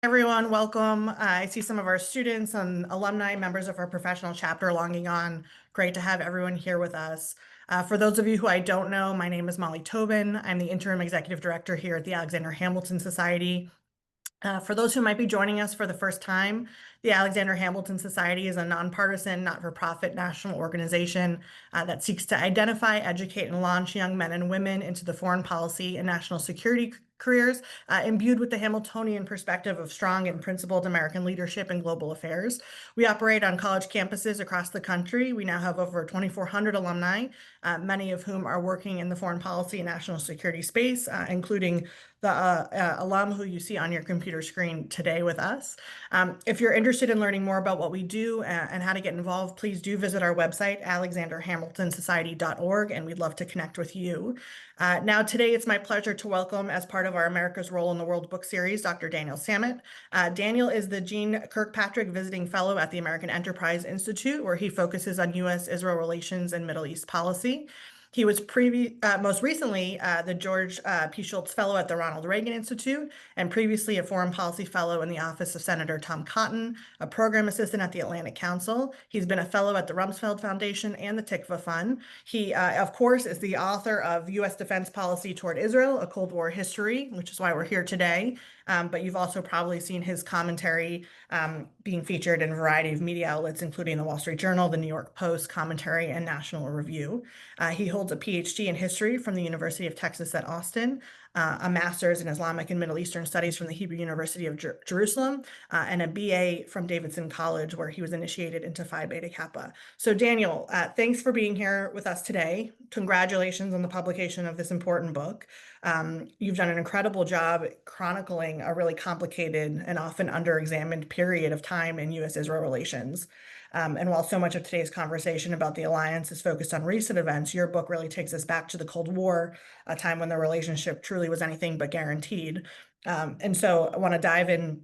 Everyone, welcome. I see some of our students and alumni, members of our professional chapter logging on. Great to have everyone here with us. For those of you who I don't know, my name is Molly Tobin. I'm the interim executive director here at the Alexander Hamilton Society. For those who might be joining us for the first time, the Alexander Hamilton Society is a nonpartisan, not-for-profit national organization that seeks to identify, educate, and launch young men and women into the foreign policy and national security careers imbued with the Hamiltonian perspective of strong and principled American leadership in global affairs. We operate on college campuses across the country. We now have over 2,400 alumni, many of whom are working in the foreign policy and national security space, including the alum who you see on your computer screen today with us. If you're interested in learning more about what we do and how to get involved, please do visit our website, alexanderhamiltonsociety.org, and we'd love to connect with you. Now, today it's my pleasure to welcome, as part of our America's Role in the World book series, Dr. Daniel Samet. Daniel is the Jeane Kirkpatrick Visiting Fellow at the American Enterprise Institute, where he focuses on U.S. Israel relations and Middle East policy. He was most recently the George P. Shultz Fellow at the Ronald Reagan Institute, and previously a Foreign Policy Fellow in the Office of Senator Tom Cotton, a Program Assistant at the Atlantic Council. He's been a Fellow at the Rumsfeld Foundation and the Tikva Fund. He, of course, is the author of U.S. Defense Policy Toward Israel, A Cold War History, which is why we're here today. But you've also probably seen his commentary being featured in a variety of media outlets, including the Wall Street Journal, the New York Post, Commentary, and National Review. He holds a PhD in history from the University of Texas at Austin, a master's in Islamic and Middle Eastern Studies from the Hebrew University of Jerusalem, and a BA from Davidson College, where he was initiated into Phi Beta Kappa. So Daniel, thanks for being here with us today. Congratulations on the publication of this important book. You've done an incredible job chronicling a really complicated and often under-examined period of time in U.S. Israel relations. And while so much of today's conversation about the alliance is focused on recent events, your book really takes us back to the Cold War, a time when the relationship truly was anything but guaranteed. And so I want to dive in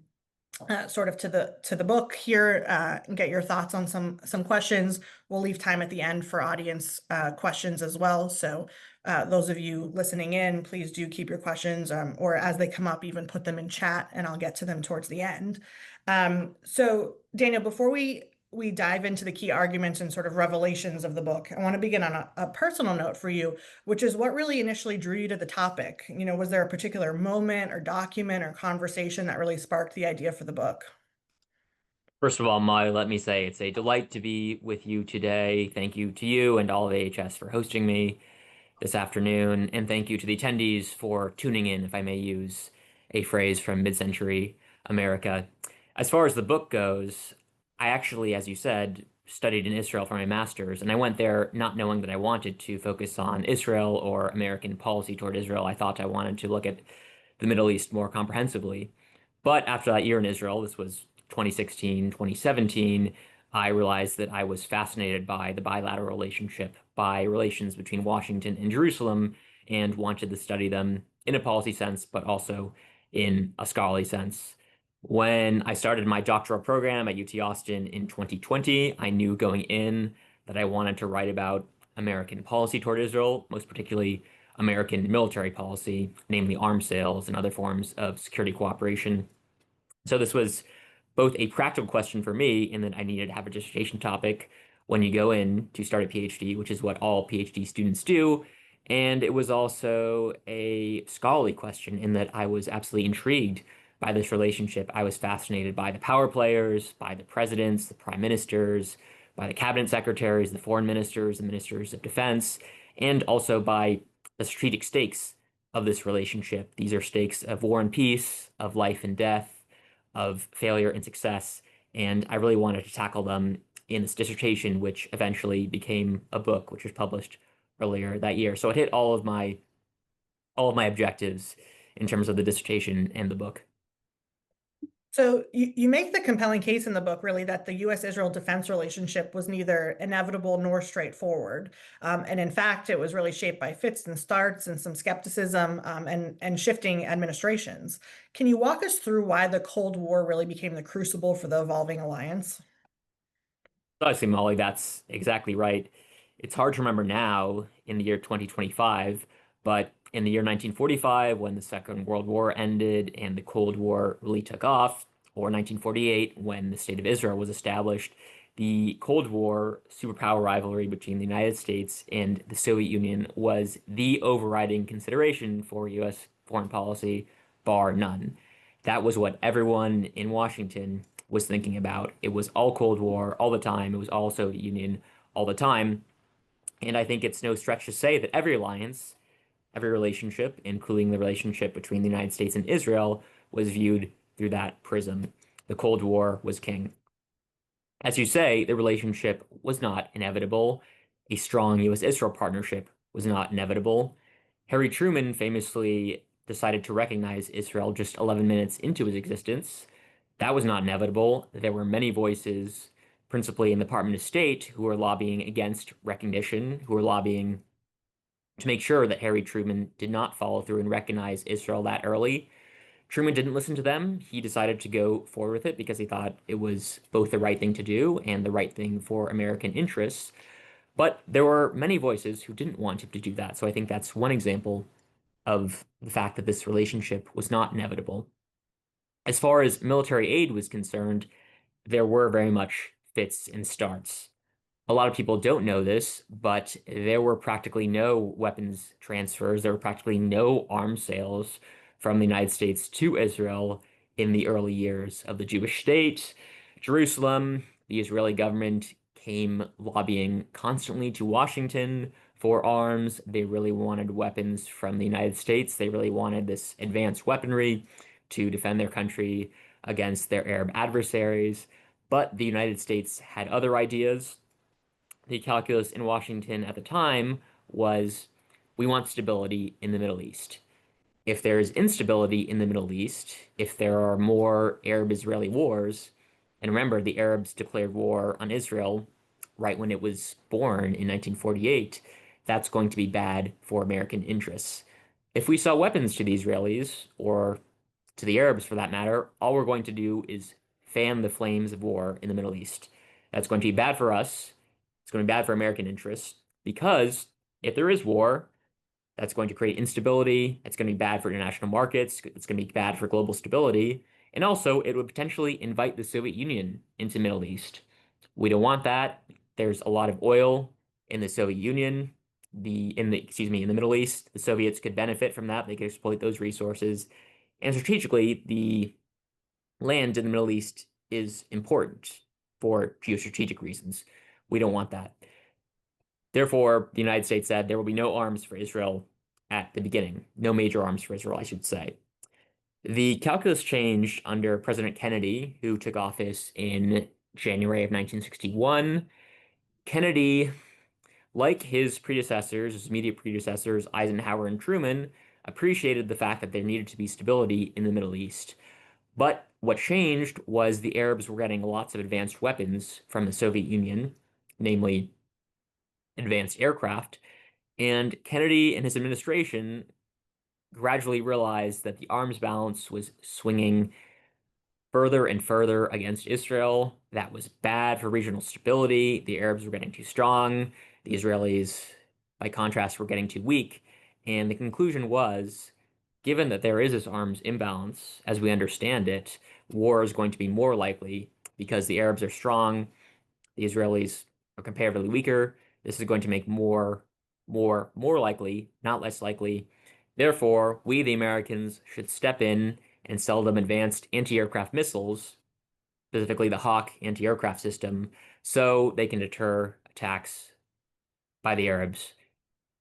sort of to the book here and get your thoughts on some questions. We'll leave time at the end for audience questions as well. So those of you listening in, please do keep your questions or as they come up, even put them in chat and I'll get to them towards the end. So Daniel, before we dive into the key arguments and sort of revelations of the book, I want to begin on a personal note for you, which is what really initially drew you to the topic. You know, was there a particular moment or document or conversation that really sparked the idea for the book? First of all, Molly, let me say it's a delight to be with you today. Thank you to you and all of AHS for hosting me this afternoon. And thank you to the attendees for tuning in, if I may use a phrase from mid-century America. As far as the book goes, I actually, as you said, studied in Israel for my master's, and I went there not knowing that I wanted to focus on Israel or American policy toward Israel. I thought I wanted to look at the Middle East more comprehensively. But after that year in Israel, this was 2016, 2017, I realized that I was fascinated by the bilateral relationship, by relations between Washington and Jerusalem, and wanted to study them in a policy sense, but also in a scholarly sense. When I started my doctoral program at UT Austin in 2020, I knew going in that I wanted to write about American policy toward Israel, most particularly American military policy, namely arms sales and other forms of security cooperation. So this was both a practical question for me in that I needed to have a dissertation topic when you go in to start a PhD, which is what all PhD students do. And it was also a scholarly question in that I was absolutely intrigued by this relationship. I was fascinated by the power players, by the presidents, the prime ministers, by the cabinet secretaries, the foreign ministers, the ministers of defense, and also by the strategic stakes of this relationship. These are stakes of war and peace, of life and death, of failure and success, and I really wanted to tackle them in this dissertation, which eventually became a book, which was published earlier that year. So it hit all of my objectives in terms of the dissertation and the book. So you make the compelling case in the book, really, that the U.S.-Israel defense relationship was neither inevitable nor straightforward. And in fact, it was really shaped by fits and starts and some skepticism and shifting administrations. Can you walk us through why the Cold War really became the crucible for the evolving alliance? Obviously, Molly, that's exactly right. It's hard to remember now in the year 2025, but in the year 1945, when the Second World War ended and the Cold War really took off, or 1948 when the State of Israel was established, the Cold War superpower rivalry between the United States and the Soviet Union was the overriding consideration for U.S. foreign policy, bar none. That was what everyone in Washington was thinking about. It was all Cold War all the time. It was all Soviet Union all the time. And I think it's no stretch to say that every alliance, every relationship, including the relationship between the United States and Israel, was viewed through that prism. The Cold War was king. As you say, the relationship was not inevitable. A strong U.S. Israel partnership was not inevitable. Harry Truman famously decided to recognize Israel just 11 minutes into his existence. That was not inevitable. There were many voices, principally in the Department of State, who were lobbying against recognition, who were lobbying to make sure that Harry Truman did not follow through and recognize Israel that early. Truman didn't listen to them. He decided to go forward with it because he thought it was both the right thing to do and the right thing for American interests. But there were many voices who didn't want him to do that. So I think that's one example of the fact that this relationship was not inevitable. As far as military aid was concerned, there were very much fits and starts. A lot of people don't know this, but there were practically no weapons transfers. There were practically no arms sales from the United States to Israel in the early years of the Jewish state. Jerusalem, the Israeli government came lobbying constantly to Washington for arms. They really wanted weapons from the United States. They really wanted this advanced weaponry to defend their country against their Arab adversaries. But the United States had other ideas. The calculus in Washington at the time was we want stability in the Middle East. If there's instability in the Middle East, if there are more Arab-Israeli wars, and remember, the Arabs declared war on Israel right when it was born in 1948, that's going to be bad for American interests. If we sell weapons to the Israelis, or to the Arabs for that matter, all we're going to do is fan the flames of war in the Middle East. That's going to be bad for us. It's going to be bad for American interests because if there is war, that's going to create instability. It's going to be bad for international markets. It's going to be bad for global stability. And also, it would potentially invite the Soviet Union into the Middle East. We don't want that. There's a lot of oil in the Soviet Union, in the Middle East. The Soviets could benefit from that. They could exploit those resources. And strategically, the land in the Middle East is important for geostrategic reasons. We don't want that. Therefore, the United States said there will be no arms for Israel at the beginning, no major arms for Israel, I should say. The calculus changed under President Kennedy, who took office in January of 1961. Kennedy, like his predecessors, his immediate predecessors, Eisenhower and Truman, appreciated the fact that there needed to be stability in the Middle East. But what changed was the Arabs were getting lots of advanced weapons from the Soviet Union, namely advanced aircraft. And Kennedy and his administration gradually realized that the arms balance was swinging further and further against Israel. That was bad for regional stability. The Arabs were getting too strong. The Israelis, by contrast, were getting too weak. And the conclusion was, given that there is this arms imbalance, as we understand it, war is going to be more likely because the Arabs are strong, the Israelis are comparatively weaker. This is going to make more likely, not less likely. Therefore, we, the Americans, should step in and sell them advanced anti-aircraft missiles, specifically the Hawk anti-aircraft system, so they can deter attacks by the Arabs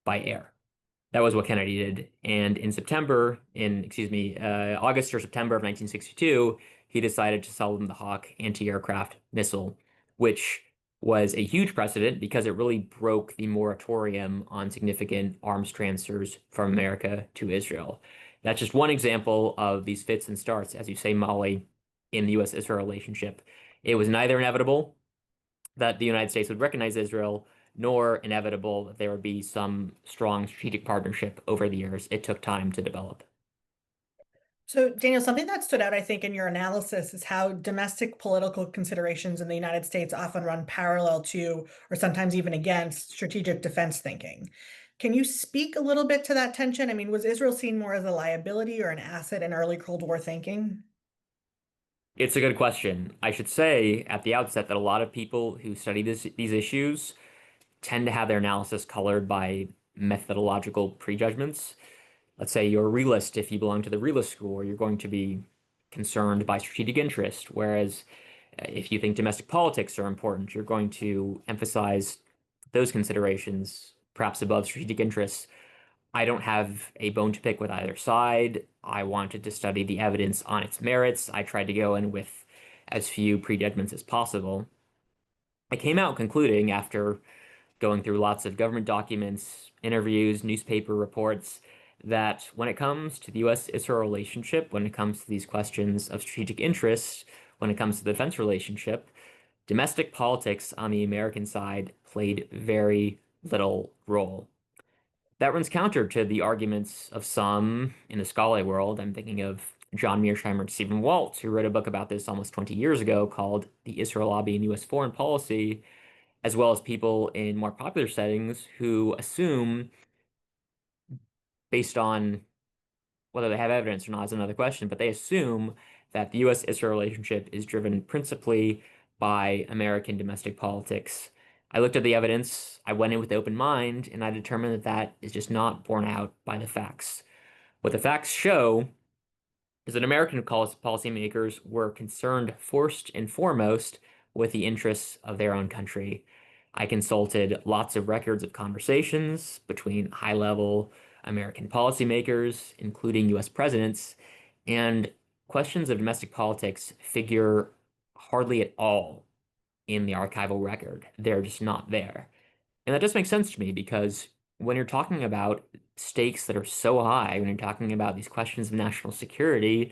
by air. That was what Kennedy did. And in August or September of 1962, he decided to sell them the Hawk anti-aircraft missile, which was a huge precedent because it really broke the moratorium on significant arms transfers from America to Israel. That's just one example of these fits and starts, as you say, Molly, in the U.S. Israel relationship. It was neither inevitable that the United States would recognize Israel, nor inevitable that there would be some strong strategic partnership over the years. It took time to develop. So, Daniel, something that stood out, I think, in your analysis is how domestic political considerations in the United States often run parallel to, or sometimes even against, strategic defense thinking. Can you speak a little bit to that tension? I mean, was Israel seen more as a liability or an asset in early Cold War thinking? It's a good question. I should say at the outset that a lot of people who study these issues tend to have their analysis colored by methodological prejudgments. Let's say you're a realist if you belong to the realist school, or you're going to be concerned by strategic interest. Whereas if you think domestic politics are important, you're going to emphasize those considerations perhaps above strategic interests. I don't have a bone to pick with either side. I wanted to study the evidence on its merits. I tried to go in with as few prejudgments as possible. I came out concluding after going through lots of government documents, interviews, newspaper reports, that when it comes to the U.S. Israel relationship, when it comes to these questions of strategic interests, when it comes to the defense relationship, domestic politics on the American side played very little role. That runs counter to the arguments of some in the scholarly world. I'm thinking of John Mearsheimer and Stephen Walt, who wrote a book about this almost 20 years ago called The Israel Lobby in U.S. Foreign Policy, as well as people in more popular settings who assume, based on whether they have evidence or not is another question, but they assume that the U.S. Israel relationship is driven principally by American domestic politics. I looked at the evidence, I went in with an open mind, and I determined that that is just not borne out by the facts. What the facts show is that American policymakers were concerned first and foremost with the interests of their own country. I consulted lots of records of conversations between high-level American policymakers, including U.S. presidents, and questions of domestic politics figure hardly at all in the archival record. They're just not there. And that just makes sense to me because when you're talking about stakes that are so high, when you're talking about these questions of national security,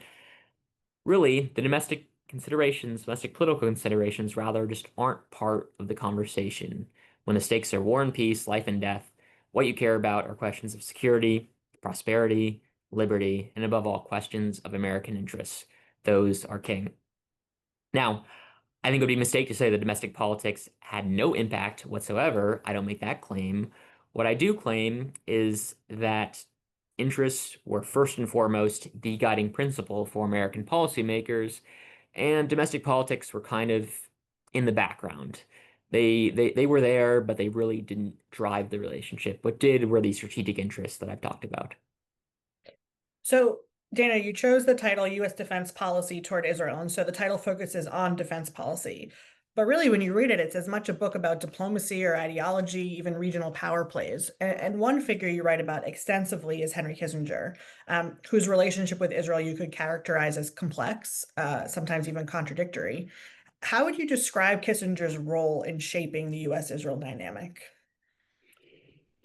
really the domestic political considerations rather, just aren't part of the conversation. When the stakes are war and peace, life and death, what you care about are questions of security, prosperity, liberty, and above all, questions of American interests. Those are king. Now, I think it would be a mistake to say that domestic politics had no impact whatsoever. I don't make that claim. What I do claim is that interests were first and foremost the guiding principle for American policymakers, and domestic politics were kind of in the background. They were there, but they really didn't drive the relationship. What did were the strategic interests that I've talked about. So, Dana, you chose the title U.S. Defense Policy Toward Israel, and so the title focuses on defense policy. But really, when you read it, it's as much a book about diplomacy or ideology, even regional power plays. And one figure you write about extensively is Henry Kissinger, whose relationship with Israel you could characterize as complex, sometimes even contradictory. How would you describe Kissinger's role in shaping the U.S. Israel dynamic?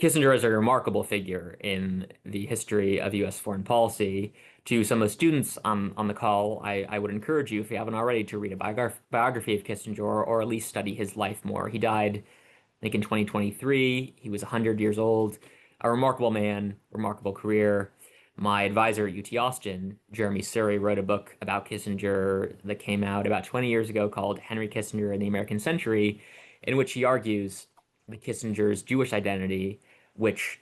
Kissinger is a remarkable figure in the history of U.S. foreign policy. To some of the students on the call, I would encourage you, if you haven't already, to read a biography of Kissinger or at least study his life more. He died, I think, in 2023. He was 100 years old. A remarkable man, remarkable career. My advisor at UT Austin, Jeremy Surrey, wrote a book about Kissinger that came out about 20 years ago called Henry Kissinger and the American Century, in which he argues that Kissinger's Jewish identity, which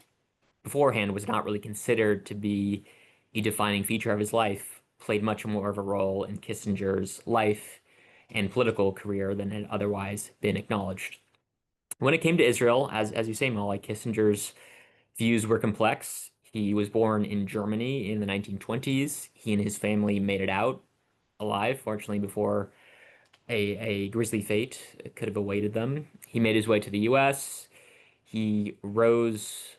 beforehand was not really considered to be a defining feature of his life, played much more of a role in Kissinger's life and political career than had otherwise been acknowledged. When it came to Israel, as you say, Molly, Kissinger's views were complex. He was born in Germany in the 1920s. He and his family made it out alive, fortunately, before a grisly fate could have awaited them. He made his way to the U.S. He rose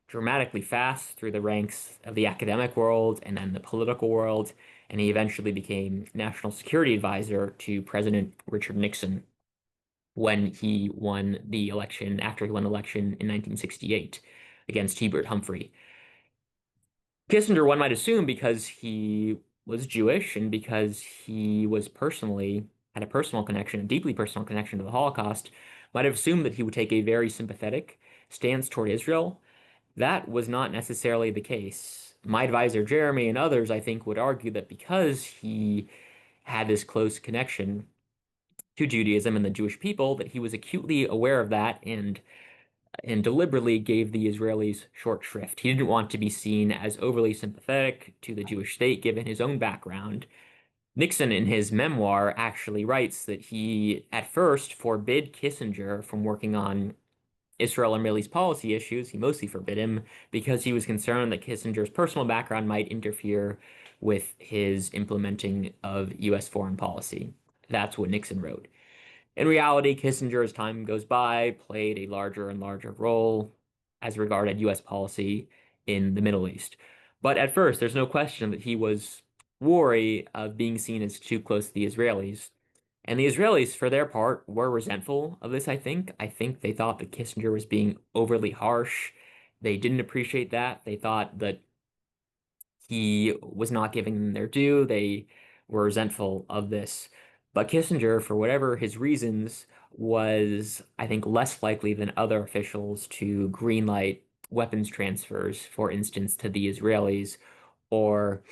dramatically fast through the ranks of the academic world and then the political world, and he eventually became national security advisor to President Richard Nixon when he won the election, after he won the election in 1968 against Hubert Humphrey. Kissinger, one might assume, because he was Jewish and because he was personally had a personal connection, a deeply personal connection to the Holocaust, might have assumed that he would take a very sympathetic stance toward Israel. That was not necessarily the case. My advisor, Jeremy, and others, I think, would argue that because he had this close connection to Judaism and the Jewish people, that he was acutely aware of that and deliberately gave the Israelis short shrift. He didn't want to be seen as overly sympathetic to the Jewish state, given his own background. Nixon, in his memoir, actually writes that he at first forbid Kissinger from working on Israel and Middle East policy issues. He mostly forbid him because he was concerned that Kissinger's personal background might interfere with his implementing of U.S. foreign policy. That's what Nixon wrote. In reality, Kissinger, as time goes by, played a larger and larger role as regarded U.S. policy in the Middle East. But at first, there's no question that he was wary of being seen as too close to the Israelis. And the Israelis, for their part, were resentful of this, I think. I think they thought that Kissinger was being overly harsh. They didn't appreciate that. They thought that he was not giving them their due. They were resentful of this. But Kissinger, for whatever his reasons, was, I think, less likely than other officials to greenlight weapons transfers, for instance, to the Israelis, or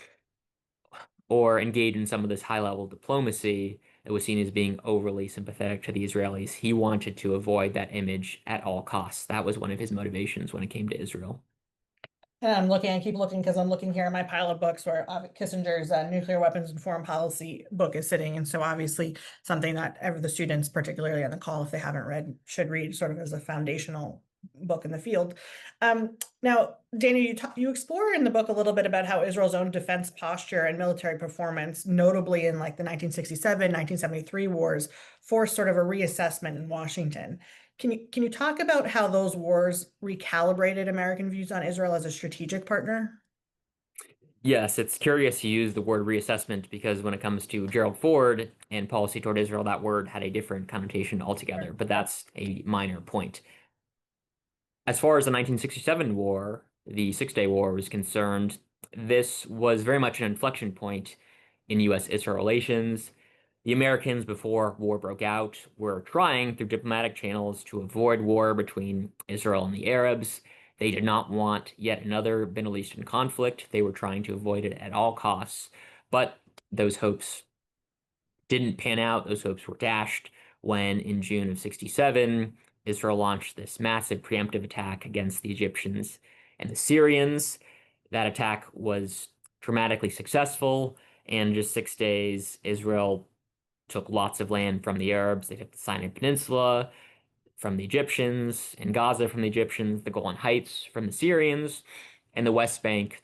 or engage in some of this high-level diplomacy that was seen as being overly sympathetic to the Israelis. He wanted to avoid that image at all costs. That was one of his motivations when it came to Israel. And I keep looking because I'm looking here at my pile of books where Kissinger's nuclear weapons and foreign policy book is sitting. And so obviously something that the students, particularly on the call, if they haven't read, should read sort of as a foundational book in the field. Now, Daniel, you explore in the book a little bit about how Israel's own defense posture and military performance, notably in like the 1967, 1973 wars, forced sort of a reassessment in Washington. Can you talk about how those wars recalibrated American views on Israel as a strategic partner? Yes, it's curious you use the word reassessment because when it comes to Gerald Ford and policy toward Israel, that word had a different connotation altogether, but that's a minor point. As far as the 1967 war, the Six-Day War, was concerned, this was very much an inflection point in U.S. Israel relations. The Americans, before war broke out, were trying through diplomatic channels to avoid war between Israel and the Arabs. They did not want yet another Middle Eastern conflict. They were trying to avoid it at all costs. But those hopes didn't pan out. Those hopes were dashed when, in June of 67, Israel launched this massive preemptive attack against the Egyptians and the Syrians. That attack was dramatically successful, and in just 6 days, Israel took lots of land from the Arabs. They took the Sinai Peninsula from the Egyptians, and Gaza from the Egyptians, the Golan Heights from the Syrians, and the West Bank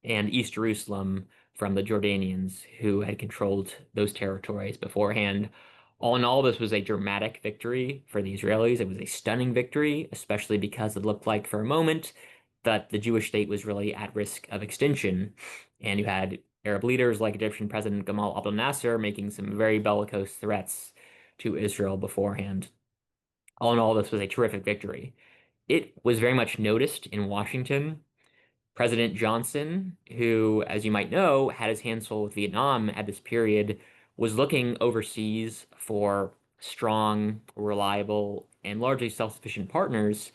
and East Jerusalem from the Jordanians who had controlled those territories beforehand. All in all, this was a dramatic victory for the Israelis. It was a stunning victory, especially because it looked like for a moment that the Jewish state was really at risk of extinction. And you had Arab leaders like Egyptian President Gamal Abdel Nasser making some very bellicose threats to Israel beforehand. All in all, this was a terrific victory. It was very much noticed in Washington. President Johnson, who, as you might know, had his hands full with Vietnam at this period, was looking overseas for strong, reliable, and largely self-sufficient partners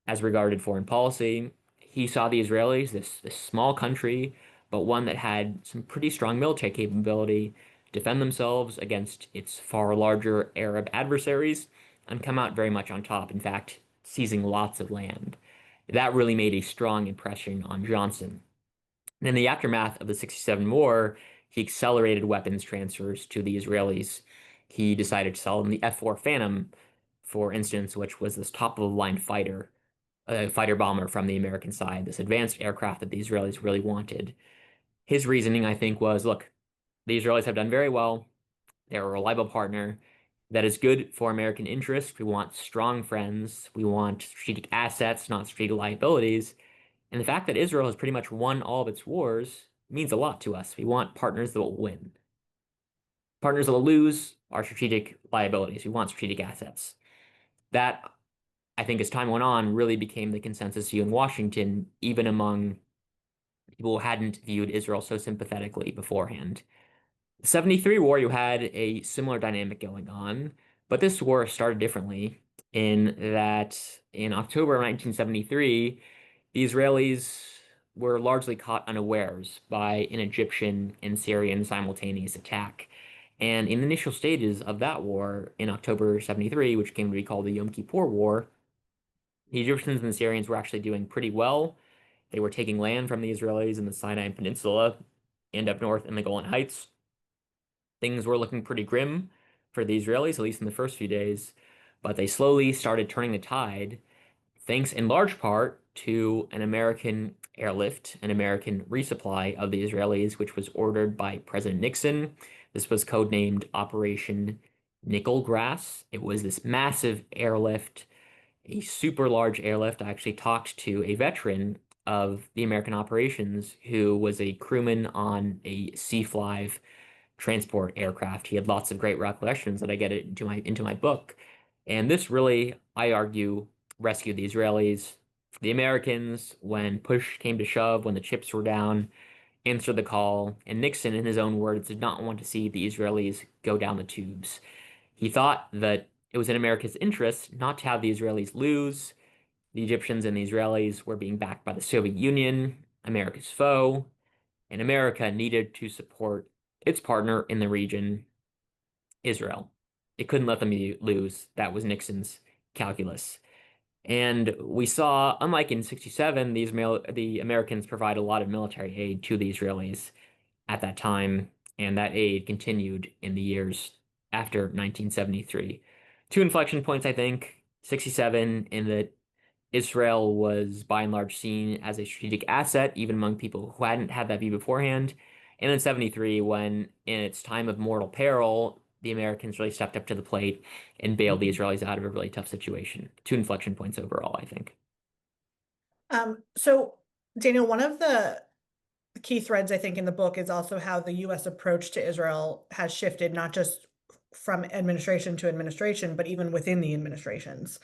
as regarded foreign policy. He saw the Israelis, this small country, but one that had some pretty strong military capability, defend themselves against its far larger Arab adversaries, and come out very much on top. In fact, seizing lots of land. That really made a strong impression on Johnson. And in the aftermath of the 67 war, he accelerated weapons transfers to the Israelis. He decided to sell them the F-4 Phantom, for instance, which was this top-of-the-line fighter, a fighter bomber from the American side, this advanced aircraft that the Israelis really wanted. His reasoning, I think, was, look, the Israelis have done very well. They're a reliable partner. That is good for American interests. We want strong friends. We want strategic assets, not strategic liabilities. And the fact that Israel has pretty much won all of its wars means a lot to us. We want partners that will win. Partners that will lose are strategic liabilities. We want strategic assets. That, I think, as time went on, really became the consensus view in Washington, even among people who hadn't viewed Israel so sympathetically beforehand. The 73 war, you had a similar dynamic going on, but this war started differently in that in October of 1973, the Israelis were largely caught unawares by an Egyptian and Syrian simultaneous attack. And in the initial stages of that war in October 73, which came to be called the Yom Kippur War, the Egyptians and the Syrians were actually doing pretty well. They were taking land from the Israelis in the Sinai Peninsula, and up north in the Golan Heights. Things were looking pretty grim for the Israelis, at least in the first few days, but they slowly started turning the tide, thanks in large part to an American airlift, an American resupply of the Israelis, which was ordered by President Nixon. This was codenamed Operation Nickel Grass. It was this massive airlift, a super large airlift. I actually talked to a veteran of the American operations who was a crewman on a C-5 transport aircraft. He had lots of great recollections that I get into my book. And this really, I argue, rescued the Israelis. The Americans, when push came to shove, when the chips were down, answered the call. And Nixon, in his own words, did not want to see the Israelis go down the tubes. He thought that it was in America's interest not to have the Israelis lose. The Egyptians and the Israelis were being backed by the Soviet Union, America's foe, and America needed to support its partner in the region, Israel. It couldn't let them lose. That was Nixon's calculus. And we saw, unlike in 67, the Americans provide a lot of military aid to the Israelis at that time, and that aid continued in the years after 1973. Two inflection points, I think. 67, in that Israel was by and large seen as a strategic asset, even among people who hadn't had that view beforehand. And in 73, when in its time of mortal peril, the Americans really stepped up to the plate and bailed the Israelis out of a really tough situation. Two inflection points overall, I think. So Daniel, one of the key threads, I think, in the book is also how the U.S. approach to Israel has shifted, not just from administration to administration, but even within the administrations.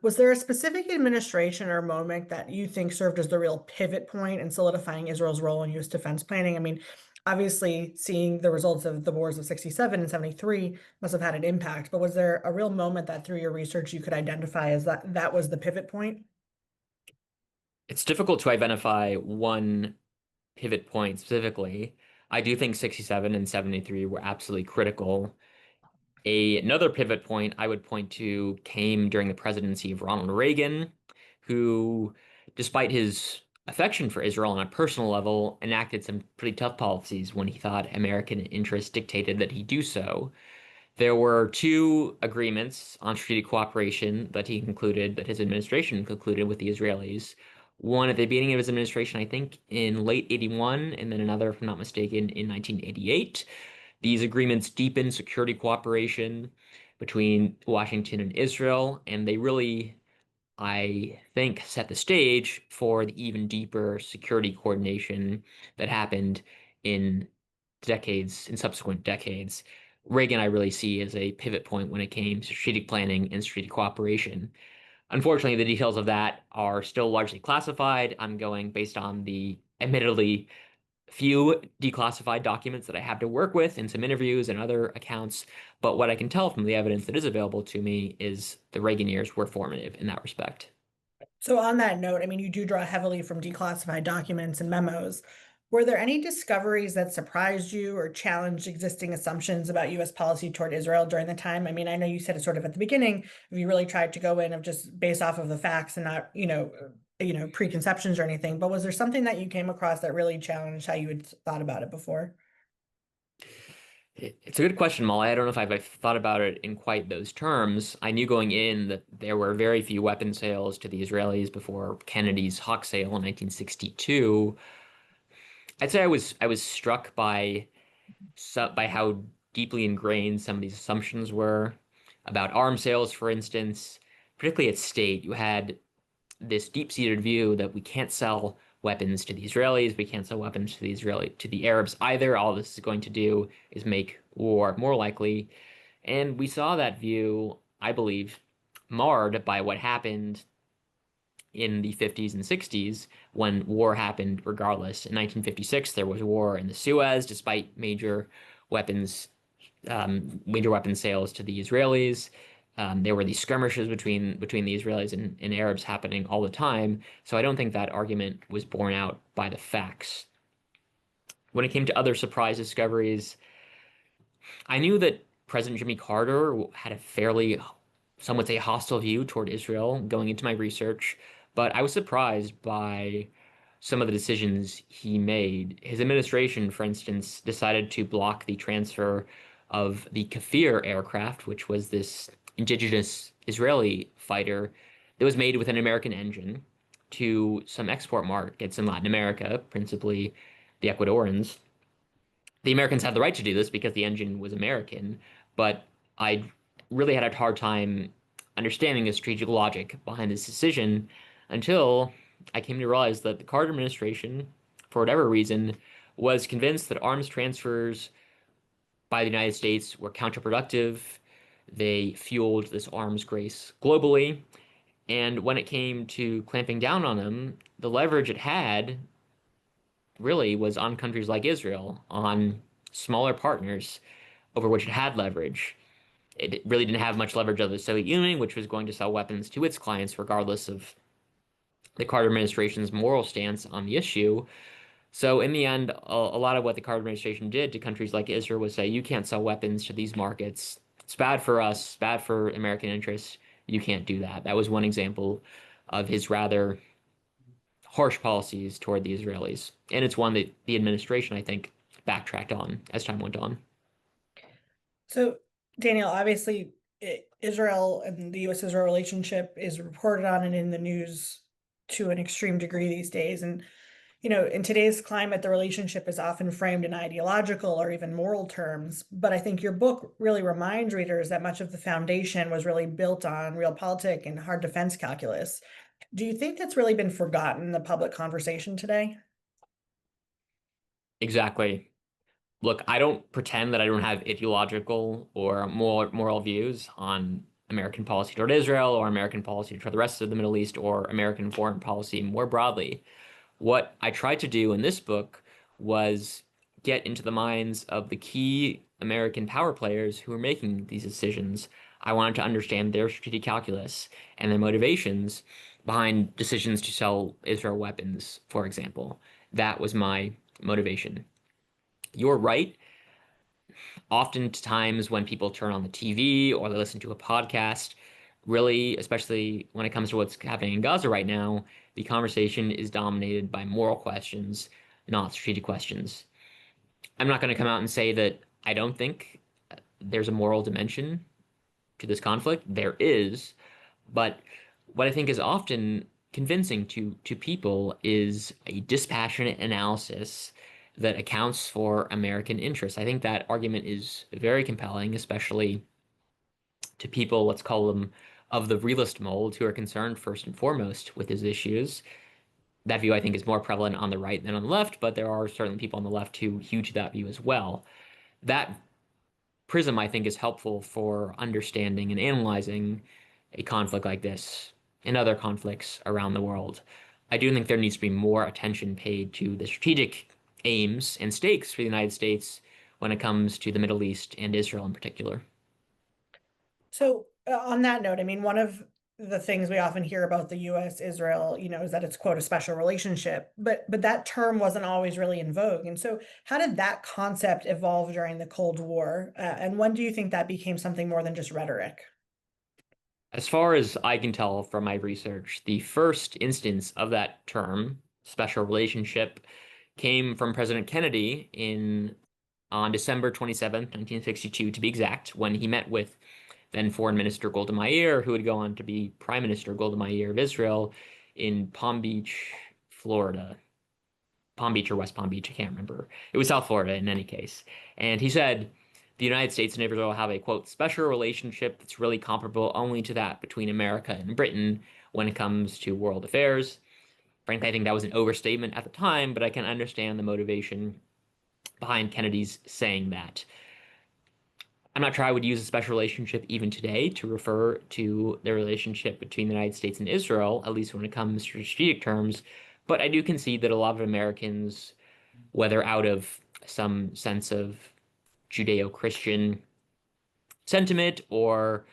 Was there a specific administration or moment that you think served as the real pivot point in solidifying Israel's role in U.S. defense planning? I mean, obviously, seeing the results of the wars of 67 and 73 must have had an impact, but was there a real moment that through your research you could identify as that was the pivot point? It's difficult to identify one pivot point specifically. I do think 67 and 73 were absolutely critical. Another pivot point I would point to came during the presidency of Ronald Reagan, who, despite his affection for Israel on a personal level, enacted some pretty tough policies when he thought American interests dictated that he do so. There were two agreements on strategic cooperation that his administration concluded with the Israelis. One at the beginning of his administration, I think in late 81, and then another, if I'm not mistaken, in 1988. These agreements deepened security cooperation between Washington and Israel, and they really, I think, set the stage for the even deeper security coordination that happened in in subsequent decades. Reagan, I really see as a pivot point when it came to strategic planning and strategic cooperation. Unfortunately, the details of that are still largely classified. I'm going based on the admittedly few declassified documents that I have to work with in some interviews and other accounts. But what I can tell from the evidence that is available to me is the Reagan years were formative in that respect. So on that note, I mean, you do draw heavily from declassified documents and memos. Were there any discoveries that surprised you or challenged existing assumptions about U.S. policy toward Israel during the time? I mean, I know you said it sort of at the beginning, if you really tried to go in of just based off of the facts and not, preconceptions or anything, but was there something that you came across that really challenged how you had thought about it before? It's a good question, Molly. I don't know if I've thought about it in quite those terms. I knew going in that there were very few weapon sales to the Israelis before Kennedy's Hawk sale in 1962. I'd say I was struck by how deeply ingrained some of these assumptions were about arms sales, for instance, particularly at state. You had this deep-seated view that we can't sell weapons to the Israelis, we can't sell weapons to the Arabs either. All this is going to do is make war more likely. And we saw that view, I believe, marred by what happened in the 50s and 60s when war happened regardless. In 1956, there was war in the Suez, despite major weapons sales to the Israelis. There were these skirmishes between the Israelis and Arabs happening all the time. So I don't think that argument was borne out by the facts. When it came to other surprise discoveries, I knew that President Jimmy Carter had a fairly, some would say, hostile view toward Israel going into my research, but I was surprised by some of the decisions he made. His administration, for instance, decided to block the transfer of the Kafir aircraft, which was this indigenous Israeli fighter that was made with an American engine, to some export markets in Latin America, principally the Ecuadorians. The Americans had the right to do this because the engine was American, but I really had a hard time understanding the strategic logic behind this decision until I came to realize that the Carter administration, for whatever reason, was convinced that arms transfers by the United States were counterproductive. They fueled this arms race globally. And when it came to clamping down on them, the leverage it had really was on countries like Israel, on smaller partners over which it had leverage. It really didn't have much leverage over the Soviet Union, which was going to sell weapons to its clients regardless of the Carter administration's moral stance on the issue. So in the end, a lot of what the Carter administration did to countries like Israel was say, you can't sell weapons to these markets. It's bad for us, bad for American interests. You can't do that. That was one example of his rather harsh policies toward the Israelis. And it's one that the administration, I think, backtracked on as time went on. So, Daniel, obviously, Israel and the U.S. Israel relationship is reported on and in the news to an extreme degree these days. And, in today's climate, the relationship is often framed in ideological or even moral terms. But I think your book really reminds readers that much of the foundation was really built on realpolitik and hard defense calculus. Do you think that's really been forgotten in the public conversation today? Exactly. Look, I don't pretend that I don't have ideological or moral views on American policy toward Israel or American policy toward the rest of the Middle East or American foreign policy more broadly. What I tried to do in this book was get into the minds of the key American power players who are making these decisions. I wanted to understand their strategic calculus and their motivations behind decisions to sell Israel weapons, for example. That was my motivation. You're right. Oftentimes, when people turn on the TV or they listen to a podcast, really, especially when it comes to what's happening in Gaza right now, the conversation is dominated by moral questions, not strategic questions. I'm not going to come out and say that I don't think there's a moral dimension to this conflict. There is, but what I think is often convincing to people is a dispassionate analysis that accounts for American interests. I think that argument is very compelling, especially to people, let's call them of the realist mold, who are concerned first and foremost with these issues. That view, I think, is more prevalent on the right than on the left, but there are certainly people on the left who hew to that view as well. That prism, I think, is helpful for understanding and analyzing a conflict like this and other conflicts around the world. I do think there needs to be more attention paid to the strategic aims and stakes for the United States when it comes to the Middle East and Israel in particular. So, on that note, I mean, one of the things we often hear about the U.S. Israel, is that it's quote a special relationship, but that term wasn't always really in vogue. And so, how did that concept evolve during the Cold War? And when do you think that became something more than just rhetoric? As far as I can tell from my research, the first instance of that term, special relationship, came from President Kennedy in on December 27th, 1962, to be exact, when he met with then Foreign Minister Golda Meir, who would go on to be Prime Minister Golda Meir of Israel in Palm Beach, Florida. Palm Beach or West Palm Beach, I can't remember. It was South Florida in any case. And he said the United States and Israel have a quote special relationship that's really comparable only to that between America and Britain when it comes to world affairs. Frankly, I think that was an overstatement at the time, but I can understand the motivation behind Kennedy's saying that. I'm not sure I would use a special relationship even today to refer to the relationship between the United States and Israel, at least when it comes to strategic terms. But I do concede that a lot of Americans, whether out of some sense of Judeo-Christian sentiment or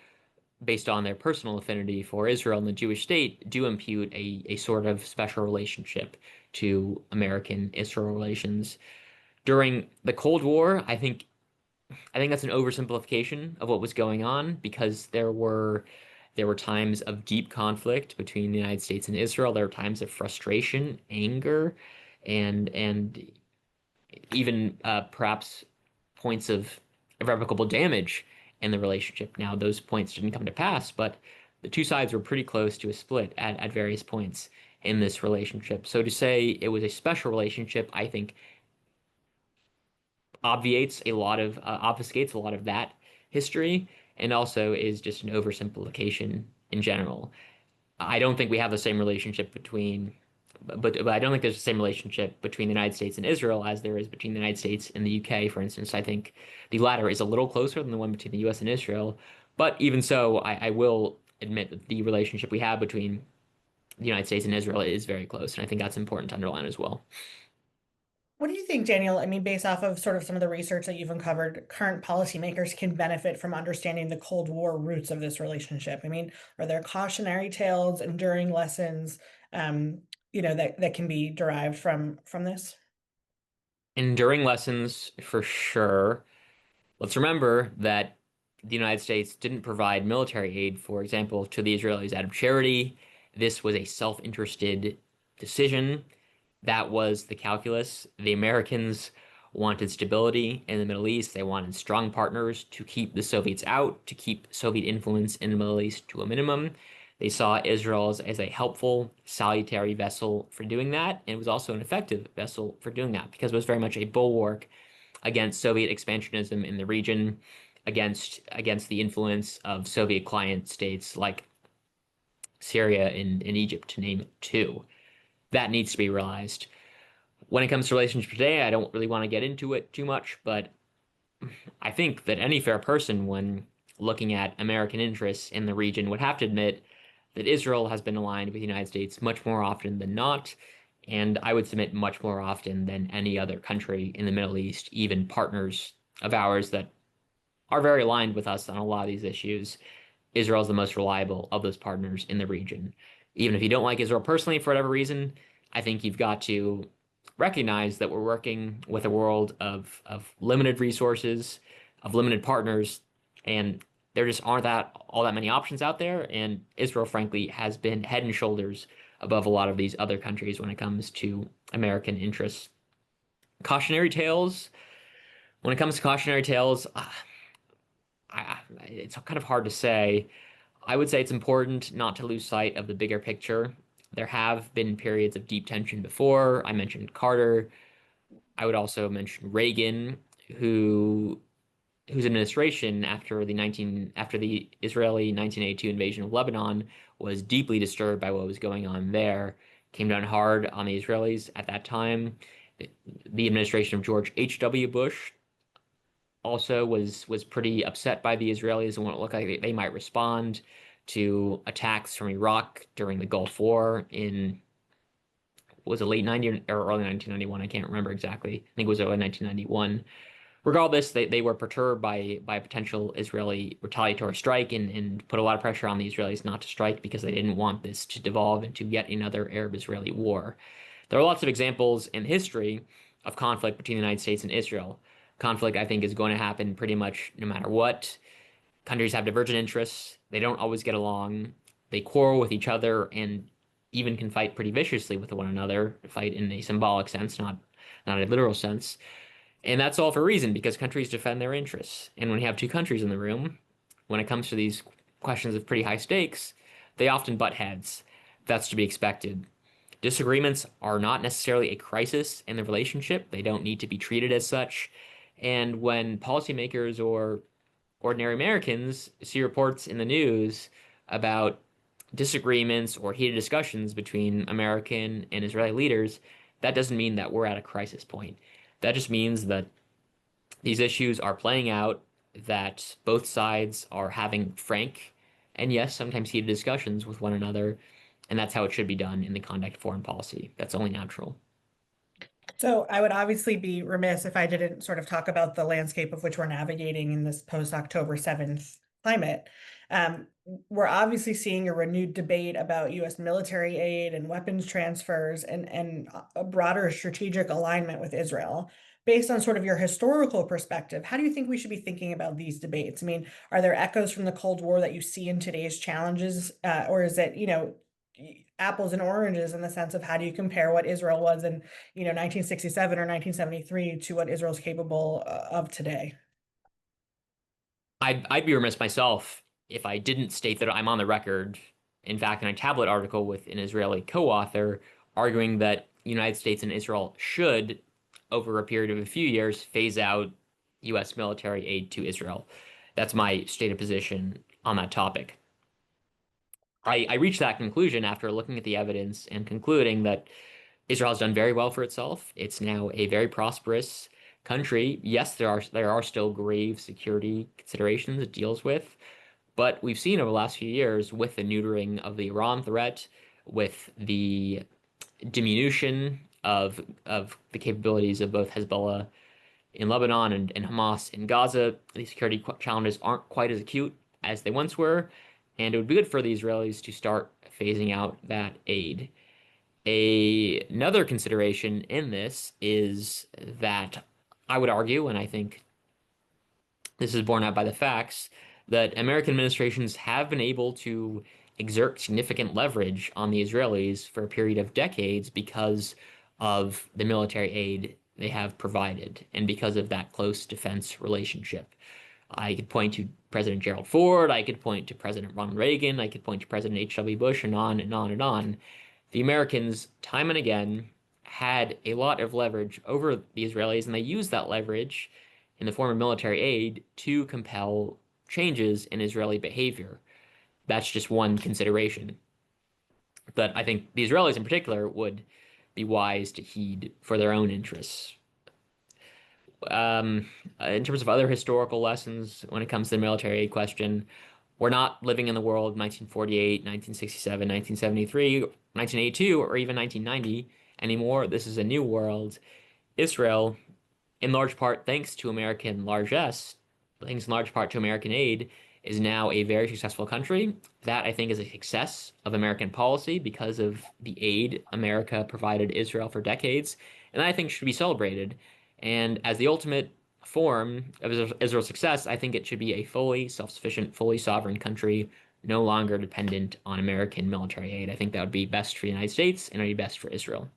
based on their personal affinity for Israel and the Jewish state, do impute a sort of special relationship to American-Israel relations. During the Cold War, I think that's an oversimplification of what was going on because there were There were times of deep conflict between the United States and Israel. There were times of frustration, anger, and even perhaps points of irrevocable damage in the relationship. Now, those points didn't come to pass, but the two sides were pretty close to a split at various points in this relationship. So to say it was a special relationship, I think obfuscates a lot of that history and also is just an oversimplification in general. I don't think we have the same relationship between, but I don't think there's the same relationship between the United States and Israel as there is between the United States and the UK, for instance. I think the latter is a little closer than the one between the US and Israel. But even so, I will admit that the relationship we have between the United States and Israel is very close, and I think that's important to underline as well. What do you think, Daniel? I mean, based off of sort of some of the research that you've uncovered, current policymakers can benefit from understanding the Cold War roots of this relationship. I mean, are there cautionary tales, enduring lessons, um, that can be derived from this? Enduring lessons for sure. Let's remember that the United States didn't provide military aid, for example, to the Israelis out of charity. This was a self-interested decision. That was the calculus. The Americans wanted stability in the Middle East. They wanted strong partners to keep the Soviets out, to keep Soviet influence in the Middle East to a minimum. They saw Israel as a helpful, salutary vessel for doing that, and it was also an effective vessel for doing that because it was very much a bulwark against Soviet expansionism in the region, against the influence of Soviet client states like Syria and Egypt, to name two. That needs to be realized. When it comes to relationships today, I don't really want to get into it too much, but I think that any fair person, when looking at American interests in the region, would have to admit that Israel has been aligned with the United States much more often than not, and I would submit much more often than any other country in the Middle East, even partners of ours that are very aligned with us on a lot of these issues. Israel is the most reliable of those partners in the region. Even if you don't like Israel personally for whatever reason, I think you've got to recognize that we're working with a world of limited resources, of limited partners, and there just aren't that all that many options out there. And Israel, frankly, has been head and shoulders above a lot of these other countries when it comes to American interests. Cautionary tales. When it comes to cautionary tales, it's kind of hard to say. I would say it's important not to lose sight of the bigger picture. There have been periods of deep tension before. I mentioned Carter. I would also mention Reagan, whose administration after the Israeli 1982 invasion of Lebanon was deeply disturbed by what was going on there, came down hard on the Israelis at that time. The administration of George H.W. Bush also was pretty upset by the Israelis and what it looked like they might respond to attacks from Iraq during the Gulf War in was it late 90 or early 1991? I can't remember exactly. I think it was early 1991. Regardless, they were perturbed by a potential Israeli retaliatory strike and put a lot of pressure on the Israelis not to strike because they didn't want this to devolve into yet another Arab-Israeli war. There are lots of examples in history of conflict between the United States and Israel. Conflict, I think, is going to happen pretty much no matter what. Countries have divergent interests. They don't always get along. They quarrel with each other and even can fight pretty viciously with one another, fight in a symbolic sense, not a literal sense. And that's all for a reason, because countries defend their interests. And when you have two countries in the room, when it comes to these questions of pretty high stakes, they often butt heads. That's to be expected. Disagreements are not necessarily a crisis in the relationship. They don't need to be treated as such. And when policymakers or ordinary Americans see reports in the news about disagreements or heated discussions between American and Israeli leaders, that doesn't mean that we're at a crisis point. That just means that these issues are playing out, that both sides are having frank and, yes, sometimes heated discussions with one another, and that's how it should be done in the conduct of foreign policy. That's only natural. So I would obviously be remiss if I didn't sort of talk about the landscape of which we're navigating in this post-October 7th climate. Um, we're obviously seeing a renewed debate about U.S. military aid and weapons transfers and a broader strategic alignment with Israel. based on sort of your historical perspective, how do you think we should be thinking about these debates? I mean, are there echoes from the Cold War that you see in today's challenges, or is it, apples and oranges in the sense of how do you compare what Israel was in, 1967 or 1973 to what Israel's capable of today? I'd be remiss myself if I didn't state that I'm on the record, in fact, in a tablet article with an Israeli co-author, arguing that the United States and Israel should, over a period of a few years, phase out U.S. military aid to Israel. That's my stated position on that topic. I reached that conclusion after looking at the evidence and concluding that Israel has done very well for itself. It's now a very prosperous country. Yes, there are still grave security considerations it deals with, but we've seen over the last few years with the neutering of the Iran threat, with the diminution of the capabilities of both Hezbollah in Lebanon and Hamas in Gaza, the security challenges aren't quite as acute as they once were, and it would be good for the Israelis to start phasing out that aid. Another consideration in this is that I would argue, and I think this is borne out by the facts, that American administrations have been able to exert significant leverage on the Israelis for a period of decades because of the military aid they have provided and because of that close defense relationship. I could point to President Gerald Ford, I could point to President Ronald Reagan, I could point to President H.W. Bush, and on and on and on. The Americans, time and again, had a lot of leverage over the Israelis, and they used that leverage in the form of military aid to compel changes in Israeli behavior. That's just one consideration that I think the Israelis in particular would be wise to heed for their own interests. In terms of other historical lessons, when it comes to the military aid question, we're not living in the world 1948, 1967, 1973, 1982, or even 1990 anymore. This is a new world. Israel, in large part thanks to American largesse, thanks in large part to American aid, is now a very successful country. That I think is a success of American policy because of the aid America provided Israel for decades, and I think should be celebrated. And as the ultimate form of Israel's success, I think it should be a fully self-sufficient, fully sovereign country, no longer dependent on American military aid. I think that would be best for the United States and it would be best for Israel.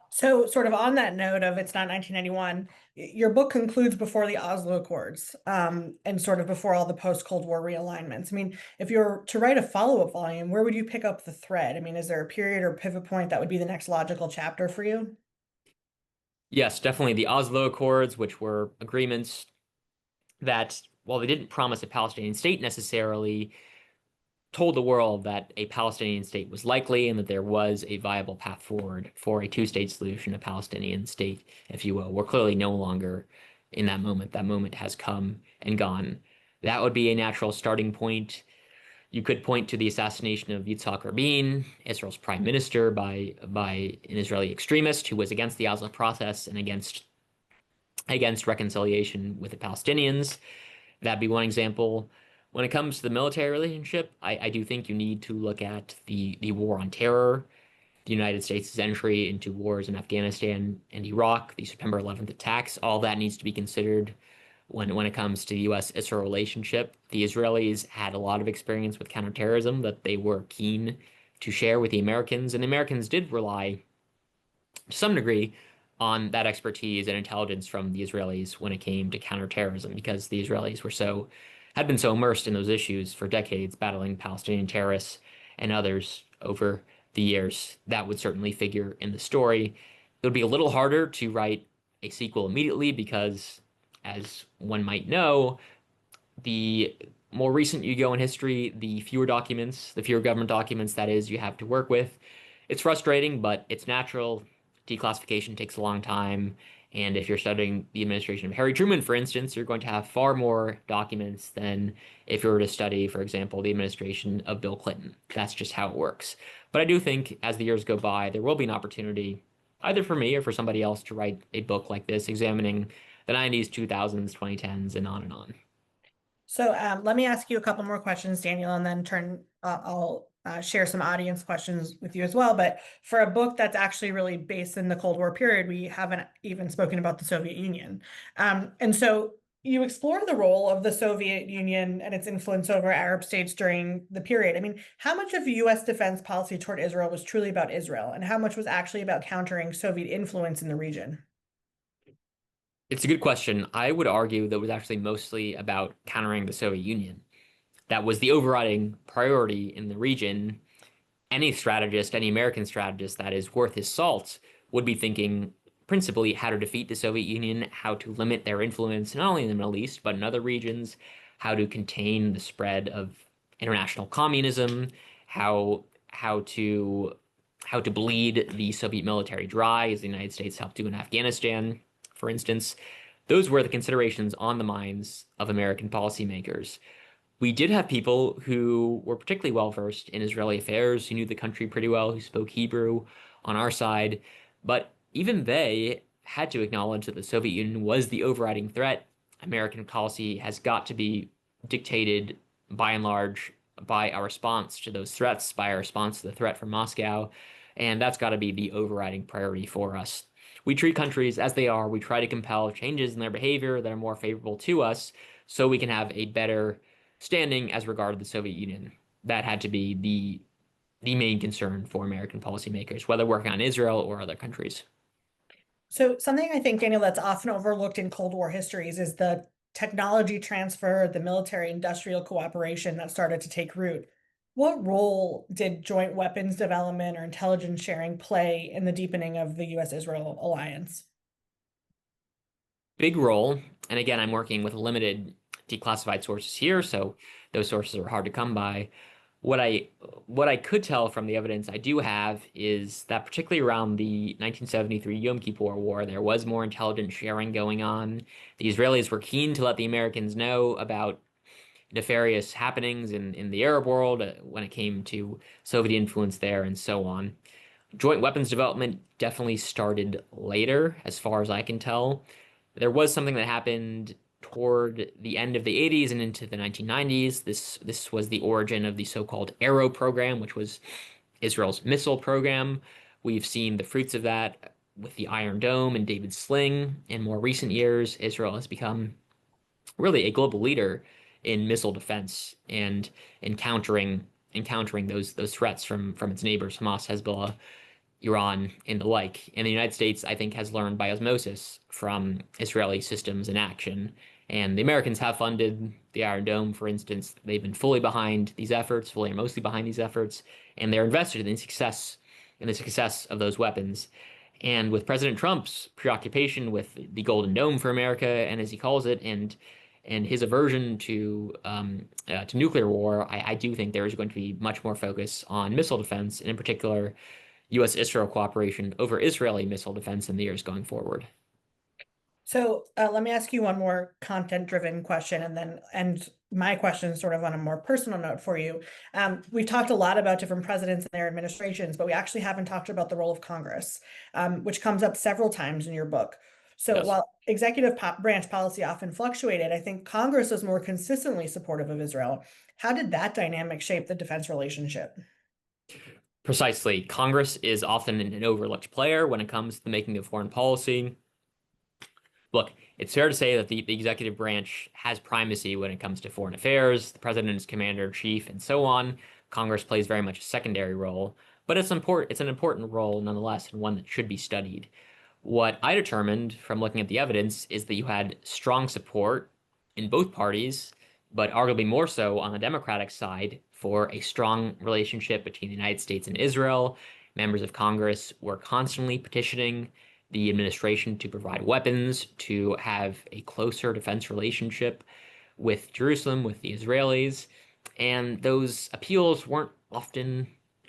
So, sort of on that note of it's not 1991, your book concludes before the Oslo Accords, and sort of before all the post-Cold War realignments. I mean, if you're to write a follow-up volume, where would you pick up the thread? I mean, is there a period or pivot point that would be the next logical chapter for you? Yes, definitely the Oslo Accords, which were agreements that, while they didn't promise a Palestinian state necessarily, told the world that a Palestinian state was likely and that there was a viable path forward for a two-state solution, a Palestinian state, if you will. We're clearly no longer in that moment. That moment has come and gone. That would be a natural starting point. You could point to the assassination of Yitzhak Rabin, Israel's prime minister, by an Israeli extremist who was against the Oslo process and against reconciliation with the Palestinians. That'd be one example. When it comes to the military relationship, I do think you need to look at the war on terror, the United States' entry into wars in Afghanistan and Iraq, the September 11th attacks. All that needs to be considered when it comes to the U.S. Israel relationship. The Israelis had a lot of experience with counterterrorism that they were keen to share with the Americans, and the Americans did rely to some degree on that expertise and intelligence from the Israelis when it came to counterterrorism, because the Israelis had been so immersed in those issues for decades, battling Palestinian terrorists and others over the years. That would certainly figure in the story. It would be a little harder to write a sequel immediately because, as one might know, the more recent you go in history, the fewer documents, the fewer government documents that is you have to work with. It's frustrating, but it's natural. Declassification takes a long time. And if you're studying the administration of Harry Truman, for instance, you're going to have far more documents than if you were to study, for example, the administration of Bill Clinton. That's just how it works. But I do think as the years go by, there will be an opportunity, either for me or for somebody else, to write a book like this, examining the 90s, 2000s, 2010s, and on and on. So let me ask you a couple more questions, Daniel, and then I'll share some audience questions with you as well. But for a book that's actually really based in the Cold War period, we haven't even spoken about the Soviet Union. And so you explore the role of the Soviet Union and its influence over Arab states during the period. I mean, how much of U.S. defense policy toward Israel was truly about Israel, and how much was actually about countering Soviet influence in the region? It's a good question. I would argue that it was actually mostly about countering the Soviet Union. That was the overriding priority in the region. Any strategist, any American strategist that is worth his salt would be thinking principally how to defeat the Soviet Union, how to limit their influence not only in the Middle East but in other regions, how to contain the spread of international communism, how to bleed the Soviet military dry, as the United States helped do in Afghanistan, for instance. Those were the considerations on the minds of American policymakers. We did have people who were particularly well versed in Israeli affairs, who knew the country pretty well, who spoke Hebrew on our side, but even they had to acknowledge that the Soviet Union was the overriding threat. American policy has got to be dictated by and large by our response to those threats, by our response to the threat from Moscow, and that's got to be the overriding priority for us. We treat countries as they are. We try to compel changes in their behavior that are more favorable to us so we can have a better standing as regarded the Soviet Union. That had to be the main concern for American policymakers, whether working on Israel or other countries. So something I think, Daniel, that's often overlooked in Cold War histories is the technology transfer, the military industrial cooperation that started to take root. What role did joint weapons development or intelligence sharing play in the deepening of the U.S. Israel alliance? Big role, and again, I'm working with limited declassified sources here, so those sources are hard to come by. What I what I could tell from the evidence I do have is that particularly around the 1973 Yom Kippur War, there was more intelligence sharing going on. The Israelis were keen to let the Americans know about nefarious happenings in the Arab world when it came to Soviet influence there and so on. Joint weapons development definitely started later, as far as I can tell. There was something that happened toward the end of the 80s and into the 1990s. This was the origin of the so-called Arrow program, which was Israel's missile program. We've seen the fruits of that with the Iron Dome and David Sling. In more recent years, Israel has become really a global leader in missile defense and encountering those threats from its neighbors, Hamas, Hezbollah, Iran, and the like. And the United States, I think, has learned by osmosis from Israeli systems in action. And the Americans have funded the Iron Dome, for instance. They've been fully behind these efforts, fully or mostly behind these efforts, and they're invested in the success of those weapons. And with President Trump's preoccupation with the Golden Dome for America, and as he calls it, and his aversion to nuclear war, I do think there is going to be much more focus on missile defense, and in particular, U.S. Israel cooperation over Israeli missile defense in the years going forward. So let me ask you one more content-driven question and then end my question sort of on a more personal note for you. We've talked a lot about different presidents and their administrations, but we actually haven't talked about the role of Congress, which comes up several times in your book. So Yes. while executive branch policy often fluctuated, I think Congress was more consistently supportive of Israel. How did that dynamic shape the defense relationship? Precisely. Congress is often an overlooked player when it comes to the making of foreign policy. Look, it's fair to say that the executive branch has primacy when it comes to foreign affairs. The president is commander in chief, and so on. Congress plays very much a secondary role, but it's an important role nonetheless, and one that should be studied. What I determined from looking at the evidence is that you had strong support in both parties, but arguably more so on the Democratic side, for a strong relationship between the United States and Israel. Members of Congress were constantly petitioning the administration to provide weapons, to have a closer defense relationship with Jerusalem, with the Israelis. And those appeals weren't often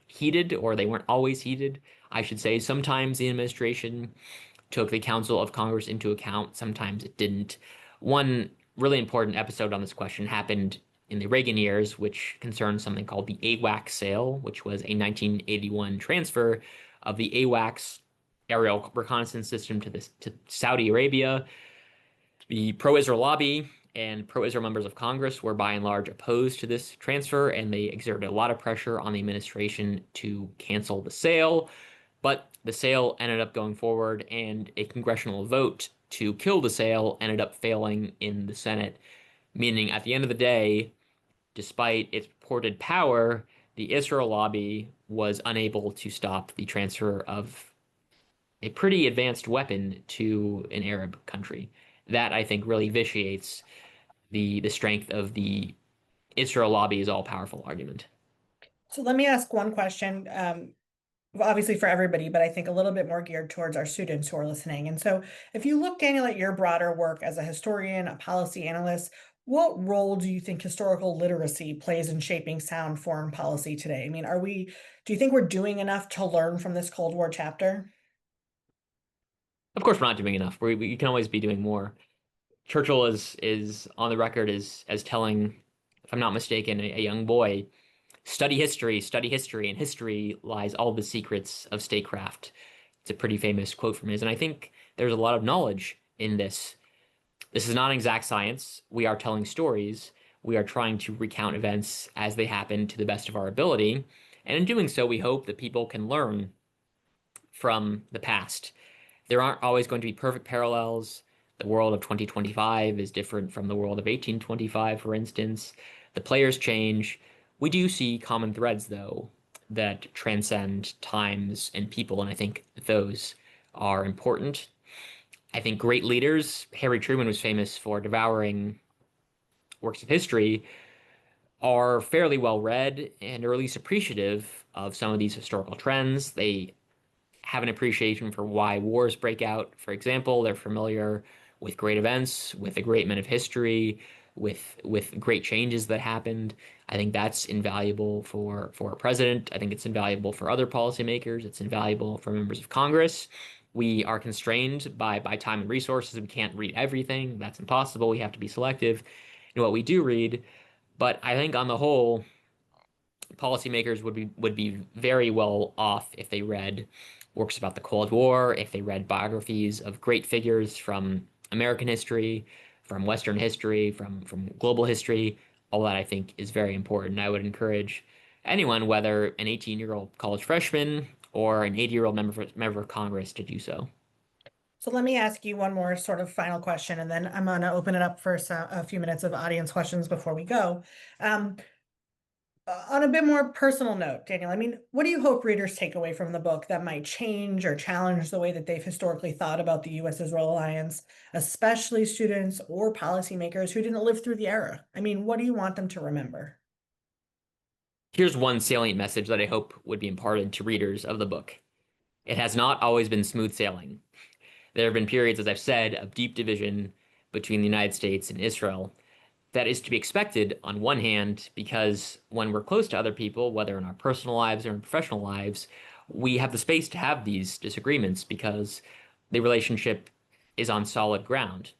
heeded, or they weren't always heeded, I should say. Sometimes the administration took the Council of Congress into account, sometimes it didn't. One really important episode on this question happened in the Reagan years, which concerned something called the AWACS sale, which was a 1981 transfer of the AWACS aerial reconnaissance system to Saudi Arabia. The pro-Israel lobby and pro-Israel members of Congress were by and large opposed to this transfer, and they exerted a lot of pressure on the administration to cancel the sale. But the sale ended up going forward, and a congressional vote to kill the sale ended up failing in the Senate, meaning at the end of the day, despite its purported power, the Israel lobby was unable to stop the transfer of a pretty advanced weapon to an Arab country. That I think really vitiates the strength of the Israel lobby is all powerful argument. So let me ask one question, well, obviously for everybody, but I think a little bit more geared towards our students who are listening. And so if you look, Daniel, at your broader work as a historian, a policy analyst, what role do you think historical literacy plays in shaping sound foreign policy today? I mean, do you think we're doing enough to learn from this Cold War chapter? Of course, we're not doing enough. We can always be doing more. Churchill is on the record as telling, if I'm not mistaken, a young boy, study history, and history lies all the secrets of statecraft. It's a pretty famous quote from his, and I think there's a lot of knowledge in this. This is not an exact science. We are telling stories. We are trying to recount events as they happen to the best of our ability. And in doing so, we hope that people can learn from the past. There aren't always going to be perfect parallels. The world of 2025 is different from the world of 1825, for instance. The players change. We do see common threads, though, that transcend times and people, and I think those are important. I think great leaders, Harry Truman was famous for devouring works of history, are fairly well read and are at least appreciative of some of these historical trends. They have an appreciation for why wars break out. For example, they're familiar with great events, with the great men of history, with great changes that happened. I think that's invaluable for a president. I think it's invaluable for other policymakers. It's invaluable for members of Congress. We are constrained by time and resources. We can't read everything. That's impossible. We have to be selective in what we do read. But I think on the whole, policymakers would be very well off if they read works about the Cold War, if they read biographies of great figures from American history, from Western history, from global history. All that I think is very important. I would encourage anyone, whether an 18-year-old college freshman or an 80-year-old member of Congress, to do so. So let me ask you one more sort of final question, and then I'm going to open it up for a few minutes of audience questions before we go. Um, on a bit more personal note, Daniel, I mean, what do you hope readers take away from the book that might change or challenge the way that they've historically thought about the U.S. Israel alliance, especially students or policymakers who didn't live through the era? I mean, what do you want them to remember? Here's one salient message that I hope would be imparted to readers of the book. It has not always been smooth sailing. There have been periods, as I've said, of deep division between the United States and Israel. That is to be expected on one hand, because when we're close to other people, whether in our personal lives or in professional lives, we have the space to have these disagreements because the relationship is on solid ground.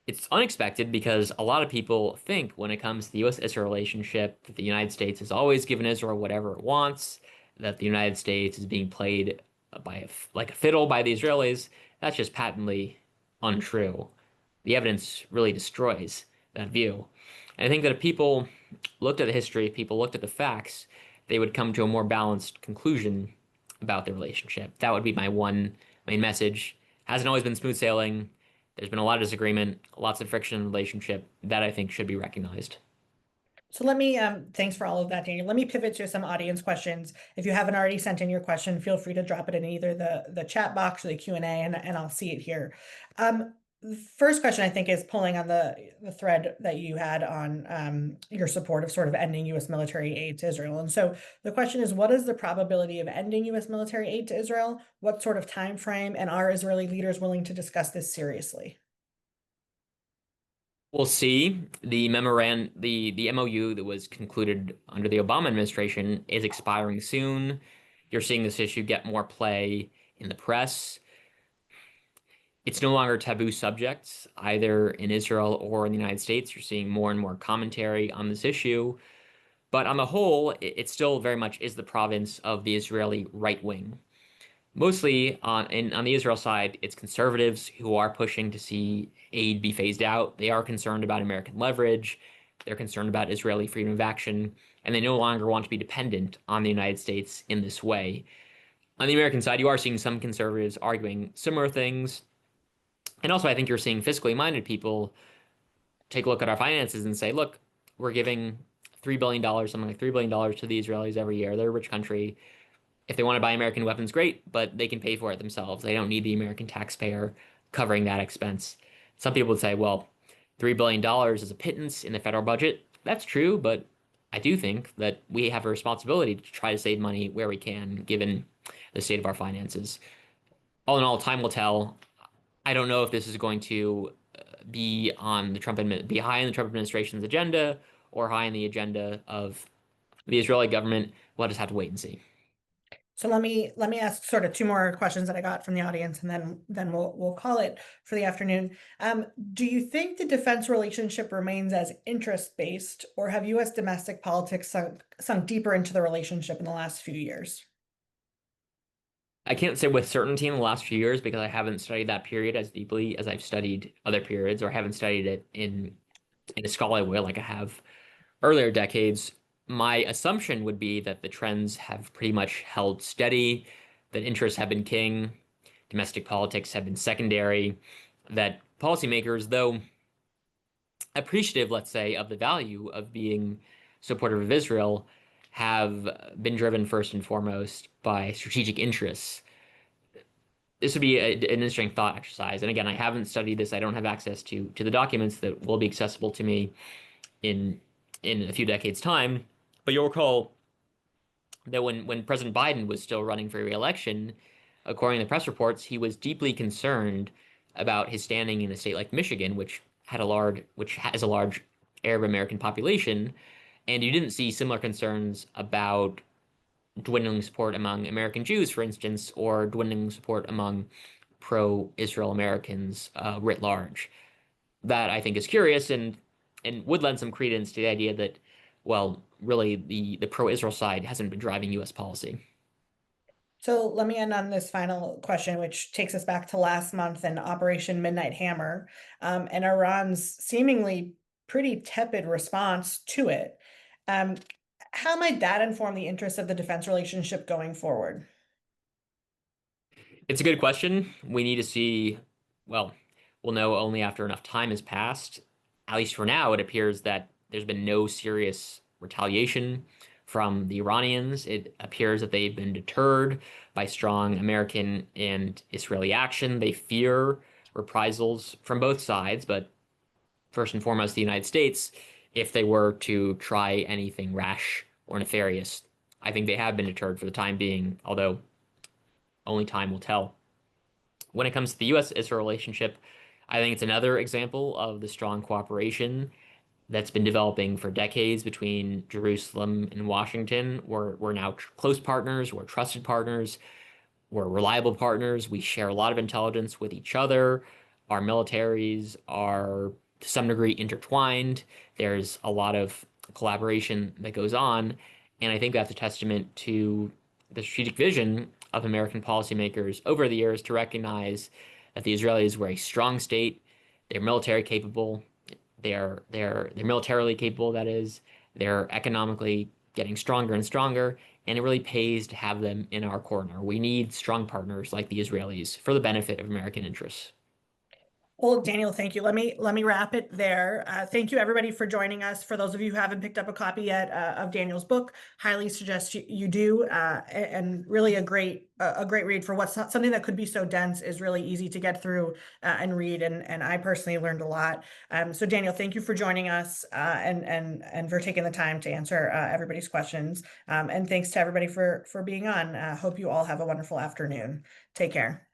It's unexpected because a lot of people think when it comes to the U.S. Israel relationship that the United States has always given Israel whatever it wants, that the United States is being played like a fiddle by the Israelis. That's just patently untrue. The evidence really destroys that view. And I think that if people looked at the history, if people looked at the facts, they would come to a more balanced conclusion about the relationship. That would be my one main message. Hasn't always been smooth sailing. There's been a lot of disagreement, lots of friction in the relationship that I think should be recognized. So let me, thanks for all of that, Daniel. Let me pivot to some audience questions. If you haven't already sent in your question, feel free to drop it in either the chat box or the Q&A, and I'll see it here. The first question I think is pulling on the thread that you had on your support of sort of ending U.S. military aid to Israel. And so the question is, what is the probability of ending U.S. military aid to Israel? What sort of time frame? And are Israeli leaders willing to discuss this seriously? We'll see. The MOU that was concluded under the Obama administration is expiring soon. You're seeing this issue get more play in the press. It's no longer a taboo subject, either in Israel or in the United States. You're seeing more and more commentary on this issue. But on the whole, it still very much is the province of the Israeli right wing. Mostly on the Israel side, it's conservatives who are pushing to see aid be phased out. They are concerned about American leverage. They're concerned about Israeli freedom of action, and they no longer want to be dependent on the United States in this way. On the American side, you are seeing some conservatives arguing similar things. And also, I think you're seeing fiscally minded people take a look at our finances and say, look, we're giving $3 billion, something like $3 billion to the Israelis every year. They're a rich country. If they want to buy American weapons, great, but they can pay for it themselves. They don't need the American taxpayer covering that expense. Some people would say, well, $3 billion is a pittance in the federal budget. That's true, but I do think that we have a responsibility to try to save money where we can, given the state of our finances. All in all, time will tell. I don't know if this is going to be high on the Trump administration's agenda or high on the agenda of the Israeli government. We'll just have to wait and see. So let me ask sort of two more questions that I got from the audience, and then we'll call it for the afternoon. Do you think the defense relationship remains as interest-based, or have U.S. domestic politics sunk deeper into the relationship in the last few years? I can't say with certainty in the last few years because I haven't studied that period as deeply as I've studied other periods, or haven't studied it in a scholarly way like I have earlier decades. My assumption would be that the trends have pretty much held steady, that interests have been king, domestic politics have been secondary, that policymakers, though appreciative, let's say, of the value of being supportive of Israel, have been driven first and foremost by strategic interests. This would be an interesting thought exercise. And again, I haven't studied this. I don't have access to the documents that will be accessible to me in a few decades' time. But you'll recall that when President Biden was still running for re-election, according to press reports, he was deeply concerned about his standing in a state like Michigan, which has a large Arab American population, and you didn't see similar concerns about dwindling support among American Jews, for instance, or dwindling support among pro-Israel Americans writ large. That I think is curious and would lend some credence to the idea that, well, really the pro-Israel side hasn't been driving U.S. policy. So let me end on this final question, which takes us back to last month and Operation Midnight Hammer, and Iran's seemingly pretty tepid response to it. Um, how might that inform the interests of the defense relationship going forward? It's a good question. We need to see, well, we'll know only after enough time has passed. At least for now, it appears that there's been no serious retaliation from the Iranians. It appears that they've been deterred by strong American and Israeli action. They fear reprisals from both sides, but first and foremost, the United States, if they were to try anything rash or nefarious. I think they have been deterred for the time being, although only time will tell. When it comes to the U.S. Israel relationship, I think it's another example of the strong cooperation that's been developing for decades between Jerusalem and Washington. We're now close partners, we're trusted partners, we're reliable partners. We share a lot of intelligence with each other. Our militaries are to some degree intertwined. There's a lot of collaboration that goes on. And I think that's a testament to the strategic vision of American policymakers over the years to recognize that the Israelis were a strong state. They're military capable. They're militarily capable, that is. They're economically getting stronger and stronger, and it really pays to have them in our corner. We need strong partners like the Israelis for the benefit of American interests. Well, Daniel, thank you. Let me wrap it there. Thank you everybody for joining us. For those of you who haven't picked up a copy yet of Daniel's book, highly suggest you do. And really a great read for what's not something that could be so dense is really easy to get through and read. And I personally learned a lot. So Daniel, thank you for joining us and for taking the time to answer everybody's questions. And thanks to everybody for being on. Hope you all have a wonderful afternoon. Take care.